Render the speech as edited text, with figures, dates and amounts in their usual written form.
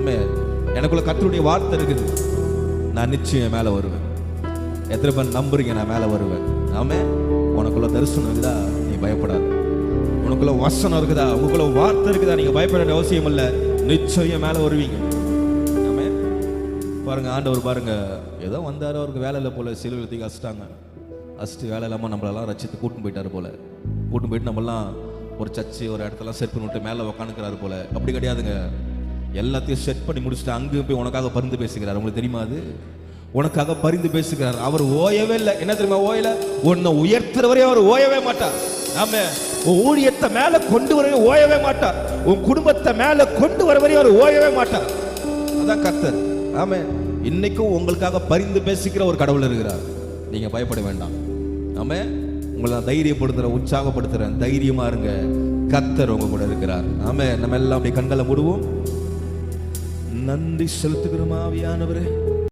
ஆமே. எனக்குள்ள கர்த்தருடைய வார்த்தை இருக்குது. நான் நிச்சயம் மேலே வருவேன். எத்தனை பேர் நம்புறீங்க நான் மேலே வருவேன்? ஆமே. உனக்குள்ள தரிசனம் இருக்குதா, நீ பயப்படாது. உனக்குள்ள வசனம் இருக்குதா, உங்களுக்குள்ள வார்த்தை இருக்குதா, நீங்க பயப்பட வேண்டிய அவசியம் இல்லை. நிச்சயம் மேலே வருவீங்க. ஆமே. பாருங்க, ஆண்டவர் பாருங்க, ஏதோ வந்தாரு, அவருக்கு வேலை இல்லை போல, சிலுவையில் தூக்கி அசிட்டாங்க. அசிட்டு வேலை இல்லாமல் நம்மளெல்லாம் ரசித்து கூட்டின்னு போயிட்டாரு போல. கூட்டின்னு போயிட்டு நம்மளாம் ஒரு சர்ச்சு ஒரு இடத்தெல்லாம் செட் பண்ணி விட்டு மேலே உட்காந்துக்கிறாரு போல. அப்படி கிடையாதுங்க. எல்லாத்தையும் செட் பண்ணி முடிச்சுட்டு அங்கேயும் போய் உனக்காக பரிந்து பேசுகிறார். உங்களுக்கு தெரியுமா? அது உனக்காக பரிந்து பேசுகிறார். அவர் ஓயவே இல்லை. என்ன தெரியுமா? ஓயல. உன்னை உயர்த்துறவரே அவர் ஓயவே மாட்டார். ஆமே. உன் ஊழியத்தை மேல கொண்டு வரவே ஓயவே மாட்டார். உன் குடும்பத்தை மேல கொண்டு வரவரே அவர் ஓயவே மாட்டார். அதான் கர்த்தர். ஆமே. இன்னைக்கும் உங்களுக்காக பரிந்து பேசிக்கிற ஒரு கடவுள் இருக்கிறார். நீங்க பயப்பட வேண்டாம். ஆமே. உங்களை தைரியப்படுத்துறேன், உற்சாகப்படுத்துறேன். தைரியமா இருங்க. கர்த்தர் உங்க கூட இருக்கிறார். ஆமே. நம்ம எல்லாம் அப்படி கண்களை மூடுவோம். நன்றி செலுத்துகிறோம் ஆவியானவரே.